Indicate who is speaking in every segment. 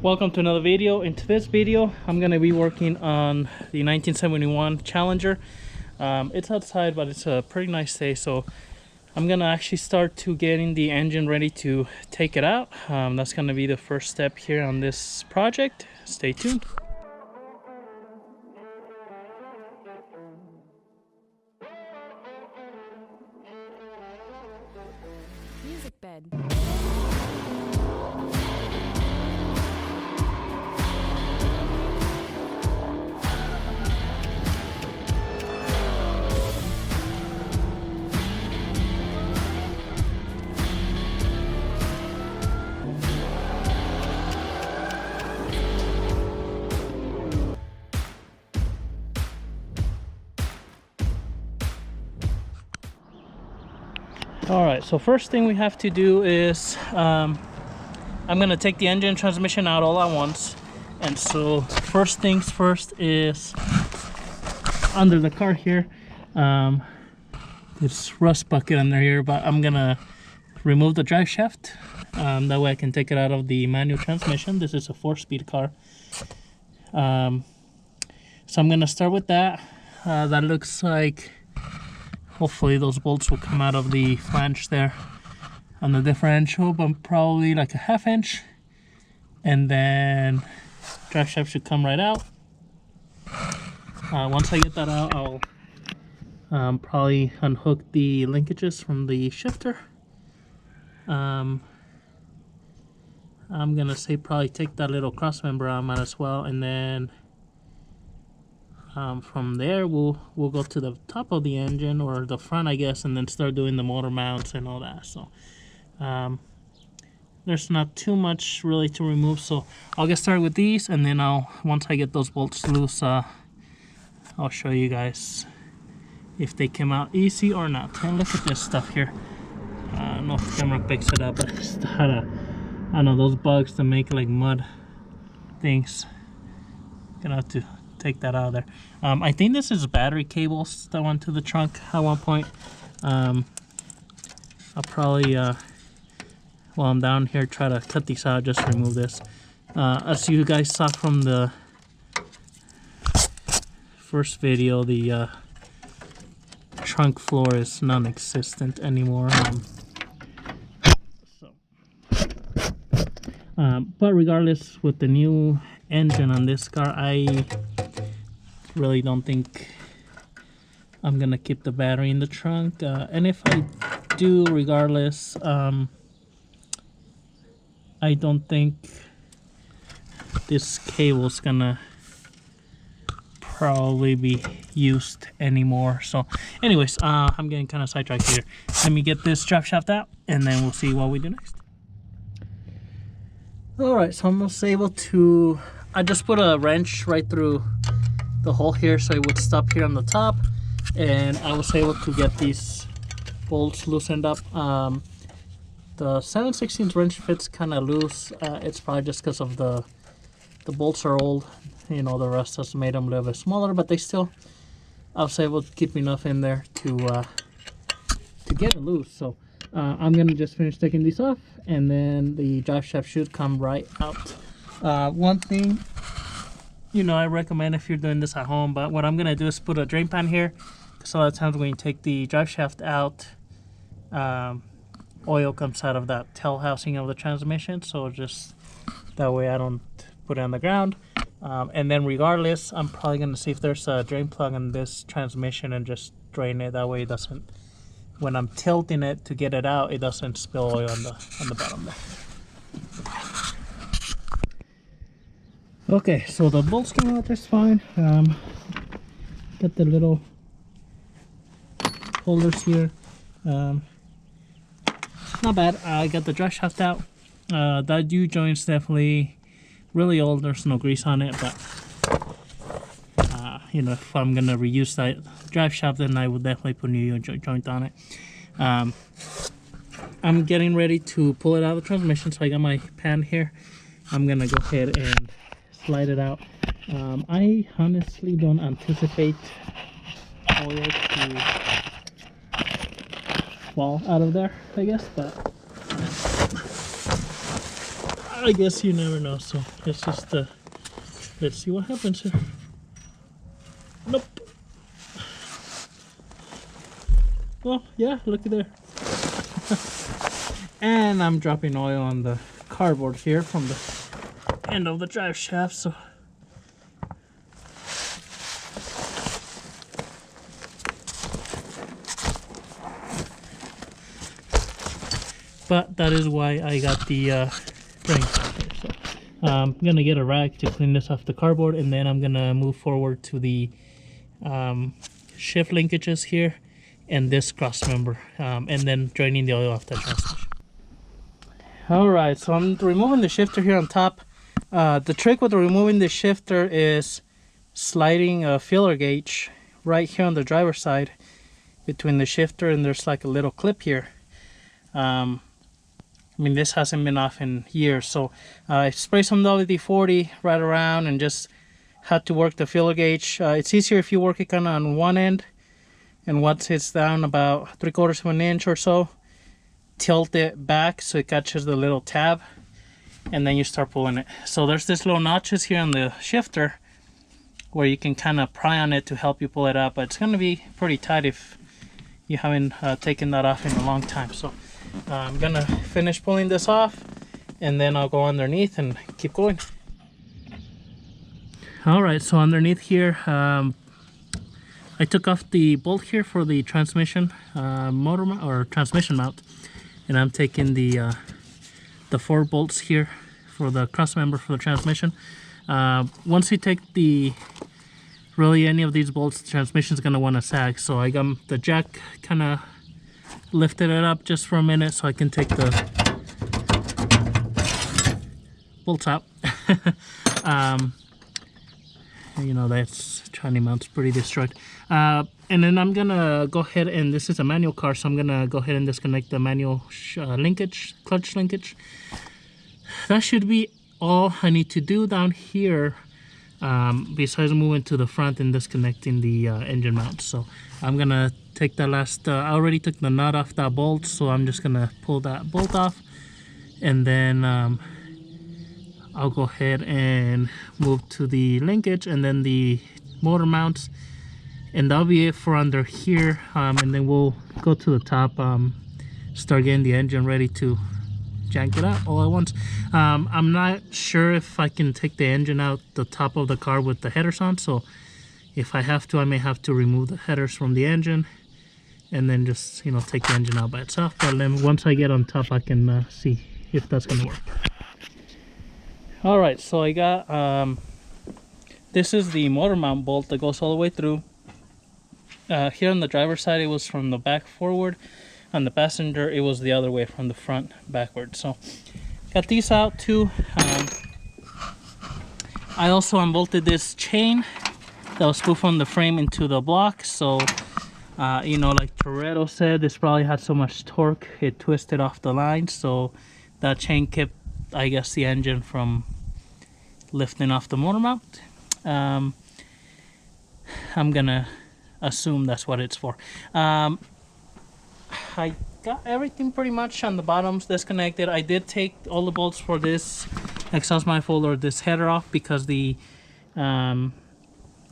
Speaker 1: Welcome to another video. Into this video I'm going to be working on the 1971 Challenger. It's outside, but it's a pretty nice day, so I'm going to actually start to getting the engine ready to take it out. That's going to be the first step here on this project. Stay tuned.
Speaker 2: Music bed.
Speaker 1: Alright, so first thing we have to do is I'm going to take the engine and transmission out all at once. And so first things first is under the car here, this rust bucket under here, but I'm going to remove the drive shaft. That way I can take it out of the manual transmission. This is a 4-speed car. So I'm going to start with that. That looks like hopefully those bolts will come out of the flange there on the differential, but probably like a 1/2 inch. And then drive shaft should come right out. Once I get that out, I'll probably unhook the linkages from the shifter. I'm gonna say probably take that little cross member out as well, and then from there we'll go to the top of the engine, or the front I guess, and then start doing the motor mounts and all that. So there's not too much really to remove, so I'll get started with these, and then once I get those bolts loose, I'll show you guys if they came out easy or not. And look at this stuff here. I don't know if the camera picks it up, but it's had I don't know, those bugs to make like mud things. Gonna have to take that out of there. I think this is battery cables that went to the trunk at one point. I'll probably while I'm down here try to cut these out, just remove this. As you guys saw from the first video, the trunk floor is non-existent anymore. But regardless, with the new engine on this car, I really don't think I'm gonna keep the battery in the trunk, and if I do, regardless, I don't think this cable's gonna probably be used anymore. So anyways, I'm getting kind of sidetracked here. Let me get this drive shaft out, and then we'll see what we do next. Alright, so I'm almost able to, I just put a wrench right through the hole here so it would stop here on the top, and I was able to get these bolts loosened up. The 7/16 wrench fits kind of loose. It's probably just because of the bolts are old, you know, the rust has made them a little bit smaller, but they still, I was able to keep enough in there to get it loose. So I'm gonna just finish taking these off, and then the drive shaft should come right out. One thing, you know, I recommend if you're doing this at home, but what I'm gonna do is put a drain pan here, because a lot of times when you take the drive shaft out, oil comes out of that tail housing of the transmission, so just that way I don't put it on the ground. And then regardless, I'm probably gonna see if there's a drain plug on this transmission and just drain it. That way it doesn't, when I'm tilting it to get it out, it doesn't spill oil on the bottom there. Okay, so the bolts came out just fine. Got the little holders here. Not bad. I got the drive shaft out. That U-joint's definitely really old. There's no grease on it, but you know, if I'm gonna reuse that drive shaft, then I would definitely put a new joint on it. I'm getting ready to pull it out of the transmission, so I got my pan here. I'm gonna go ahead and slide it out. I honestly don't anticipate oil to fall out of there, I guess, but I guess you never know, so let's just let's see what happens here. Nope. Well, yeah, looky there. And I'm dropping oil on the cardboard here from the end of the drive shaft, so but that is why I got the ring. So I'm gonna get a rag to clean this off the cardboard, and then I'm gonna move forward to the shift linkages here and this cross member, and then draining the oil off the transmission. Alright, so I'm removing the shifter here on top. The trick with removing the shifter is sliding a feeler gauge right here on the driver's side between the shifter, and there's like a little clip here. I mean, this hasn't been off in years, so I spray some WD-40 right around and just had to work the feeler gauge. It's easier if you work it kind of on one end, and once it's down about 3/4 of an inch or so, tilt it back so it catches the little tab, and then you start pulling it. So there's this little notches here on the shifter where you can kind of pry on it to help you pull it up, but it's going to be pretty tight if you haven't taken that off in a long time. So I'm gonna finish pulling this off, and then I'll go underneath and keep going. Alright, so underneath here, I took off the bolt here for the transmission motor mount, or transmission mount, and I'm taking the 4 bolts here for the cross member for the transmission. Once you take any of these bolts, the transmission is going to want to sag, so I got the jack kind of lifted it up just for a minute so I can take the bolts out. You know, that's tranny mount's pretty destroyed. And then I'm gonna go ahead, and this is a manual car, so I'm gonna go ahead and disconnect the manual linkage, clutch linkage. That should be all I need to do down here, besides moving to the front and disconnecting the engine mount. So I'm gonna take the last, I already took the nut off that bolt, so I'm just gonna pull that bolt off, and then I'll go ahead and move to the linkage and then the motor mounts, and that'll be it for under here. And then we'll go to the top, start getting the engine ready to jank it out all at once. I'm not sure if I can take the engine out the top of the car with the headers on, so if I have to, I may have to remove the headers from the engine and then just, you know, take the engine out by itself. But then once I get on top, I can see if that's gonna work. Alright, so I got this is the motor mount bolt that goes all the way through. Here on the driver's side, it was from the back forward. On the passenger, it was the other way, from the front backward. So got these out too. I also unbolted this chain that was spoofed on the frame into the block. So you know, like Toretto said, this probably had so much torque it twisted off the line, so that chain kept, I guess, the engine from lifting off the motor mount. I'm gonna assume that's what it's for. I got everything pretty much on the bottoms disconnected. I did take all the bolts for this exhaust manifold or this header off because the I don't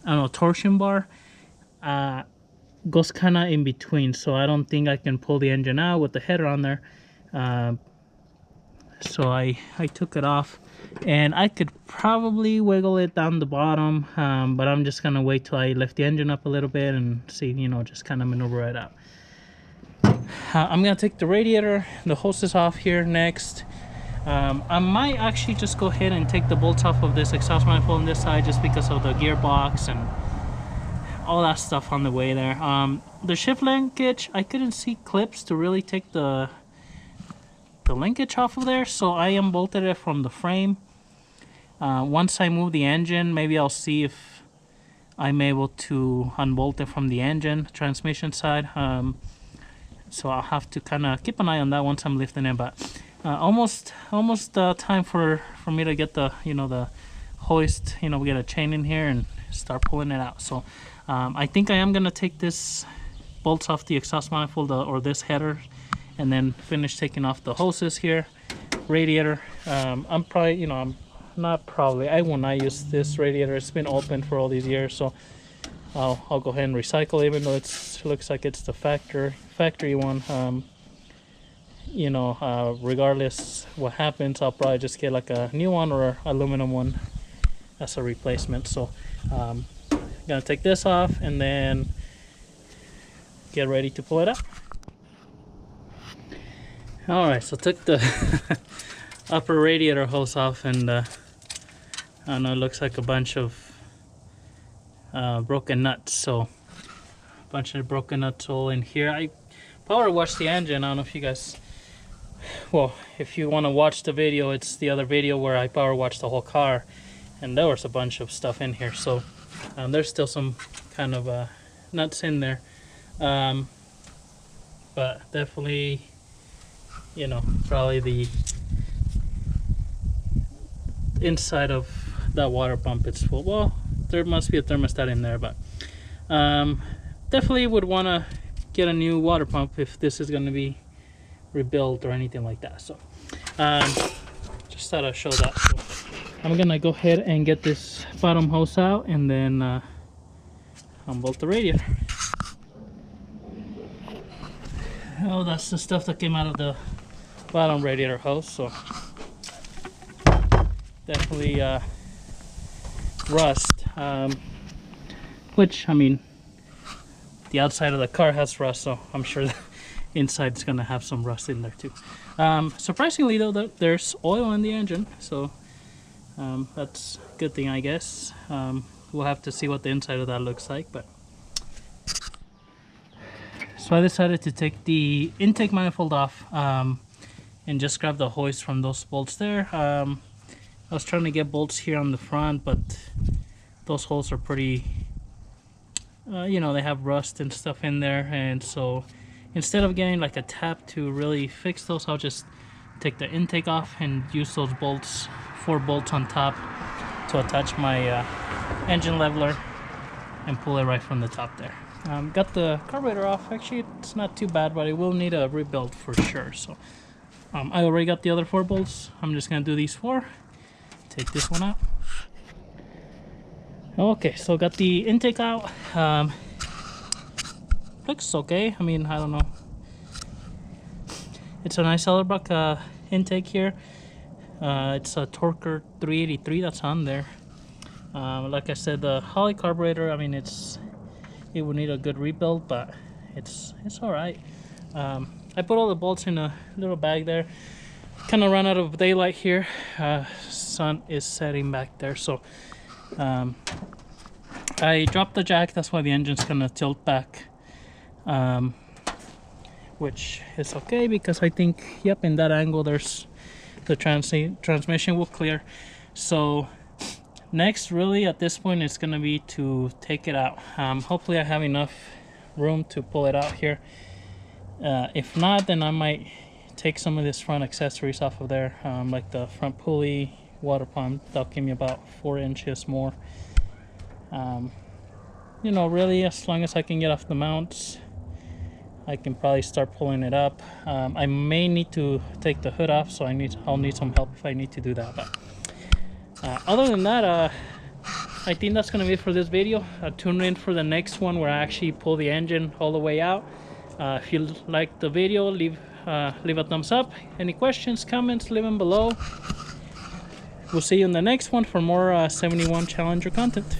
Speaker 1: know, torsion bar goes kind of in between, so I don't think I can pull the engine out with the header on there. So I took it off, and I could probably wiggle it down the bottom, but I'm just gonna wait till I lift the engine up a little bit and see, you know, just kind of maneuver it out. I'm gonna take the radiator, the hoses off here next. I might actually just go ahead and take the bolts off of this exhaust manifold on this side, just because of the gearbox and all that stuff on the way there. The shift linkage, I couldn't see clips to really take the linkage off of there, so I unbolted it from the frame. Once I move the engine, maybe I'll see if I'm able to unbolt it from the engine transmission side. So I'll have to kind of keep an eye on that once I'm lifting it. But almost time for me to get the, you know, the hoist, you know, we get a chain in here and start pulling it out. So I think I am gonna take this bolts off the exhaust manifold or this header, and then finish taking off the hoses here, radiator, I'm probably, you know, I'm not probably, I will not use this radiator. It's been open for all these years, so I'll go ahead and recycle it, even though it looks like it's the factory one. You know, regardless what happens, I'll probably just get like a new one or aluminum one as a replacement. So I'm gonna take this off and then get ready to pull it out. All right, so took the upper radiator hose off, and I don't know, it looks like a bunch of broken nuts. So a bunch of broken nuts all in here. I power washed the engine. I don't know if you guys, well, if you want to watch the video, it's the other video where I power washed the whole car, and there was a bunch of stuff in here. So there's still some kind of nuts in there, but definitely, you know, probably the inside of that water pump, it's full. Well, there must be a thermostat in there, but definitely would want to get a new water pump if this is going to be rebuilt or anything like that. So just thought I'd show that. So I'm gonna go ahead and get this bottom hose out and then unbolt the radiator. Oh, that's the stuff that came out of the bottom radiator hose. So definitely rust, which, I mean, the outside of the car has rust, so I'm sure the inside is gonna have some rust in there too. Surprisingly though, there's oil in the engine, so that's a good thing, I guess. We'll have to see what the inside of that looks like. But so I decided to take the intake manifold off and just grab the hoist from those bolts there. I was trying to get bolts here on the front, but those holes are pretty, you know, they have rust and stuff in there, and so instead of getting like a tap to really fix those, I'll just take the intake off and use those bolts, 4 bolts on top, to attach my engine leveler and pull it right from the top there. Got the carburetor off. Actually, it's not too bad, but it will need a rebuild for sure. So I already got the other 4 bolts. I'm just gonna do these 4. Take this one out. Okay, so got the intake out. Looks okay. I mean, I don't know. It's a nice Ellerbach intake here. It's a Torker 383 that's on there. Like I said, the Holley carburetor, I mean, it would need a good rebuild, but it's all right. I put all the bolts in a little bag there. Kind of run out of daylight here. Sun is setting back there, so I dropped the jack. That's why the engine's gonna tilt back, which is okay, because I think, yep, in that angle there's the transmission will clear. So next, really, at this point, it's gonna be to take it out. Hopefully I have enough room to pull it out here. If not, then I might take some of this front accessories off of there, like the front pulley, water pump. That'll give me about 4 inches more. You know, really, as long as I can get off the mounts, I can probably start pulling it up. I may need to take the hood off, so I'll need some help if I need to do that. But other than that, I think that's gonna be it for this video. Tune in for the next one where I actually pull the engine all the way out. If you like the video, leave a thumbs up. Any questions, comments, leave them below. We'll see you in the next one for more 71 Challenger content.